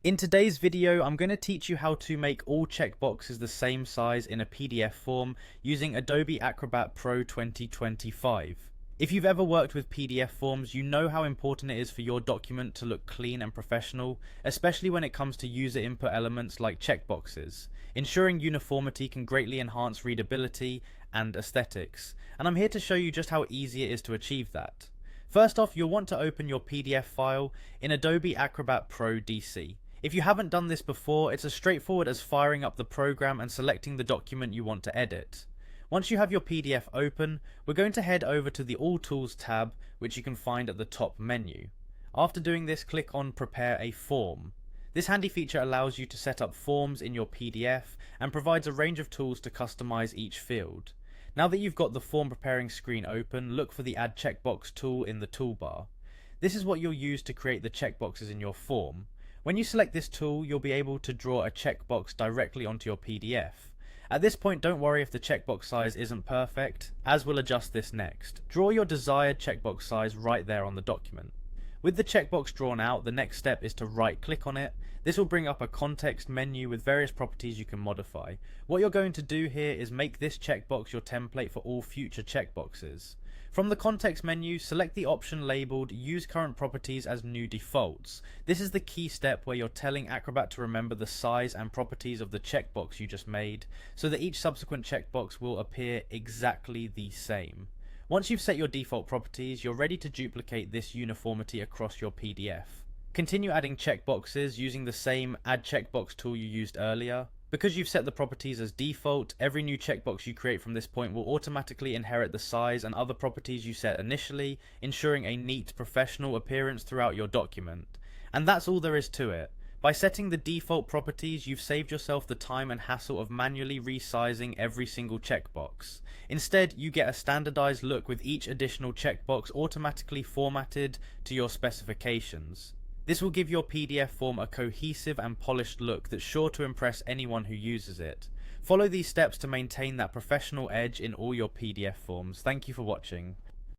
In today's video, I'm going to teach you how to make all checkboxes the same size in a PDF form using Adobe Acrobat Pro 2025. If you've ever worked with PDF forms, you know how important it is for your document to look clean and professional, especially when it comes to user input elements like checkboxes. Ensuring uniformity can greatly enhance readability and aesthetics, and I'm here to show you just how easy it is to achieve that. First off, you'll want to open your PDF file in Adobe Acrobat Pro DC. If you haven't done this before, it's as straightforward as firing up the program and selecting the document you want to edit. Once you have your PDF open, we're going to head over to the All Tools tab, which you can find at the top menu. After doing this, click on Prepare a Form. This handy feature allows you to set up forms in your PDF and provides a range of tools to customize each field. Now that you've got the form preparing screen open, look for the Add Checkbox tool in the toolbar. This is what you'll use to create the checkboxes in your form. When you select this tool, you'll be able to draw a checkbox directly onto your PDF. At this point, don't worry if the checkbox size isn't perfect, as we'll adjust this next. Draw your desired checkbox size right there on the document. With the checkbox drawn out, the next step is to right-click on it. This will bring up a context menu with various properties you can modify. What you're going to do here is make this checkbox your template for all future checkboxes. From the context menu, select the option labelled Use Current Properties as New Defaults. This is the key step where you're telling Acrobat to remember the size and properties of the checkbox you just made, so that each subsequent checkbox will appear exactly the same. Once you've set your default properties, you're ready to duplicate this uniformity across your PDF. Continue adding checkboxes using the same Add Checkbox tool you used earlier. Because you've set the properties as default, every new checkbox you create from this point will automatically inherit the size and other properties you set initially, ensuring a neat, professional appearance throughout your document. And that's all there is to it. By setting the default properties, you've saved yourself the time and hassle of manually resizing every single checkbox. Instead, you get a standardized look with each additional checkbox automatically formatted to your specifications. This will give your PDF form a cohesive and polished look that's sure to impress anyone who uses it. Follow these steps to maintain that professional edge in all your PDF forms. Thank you for watching.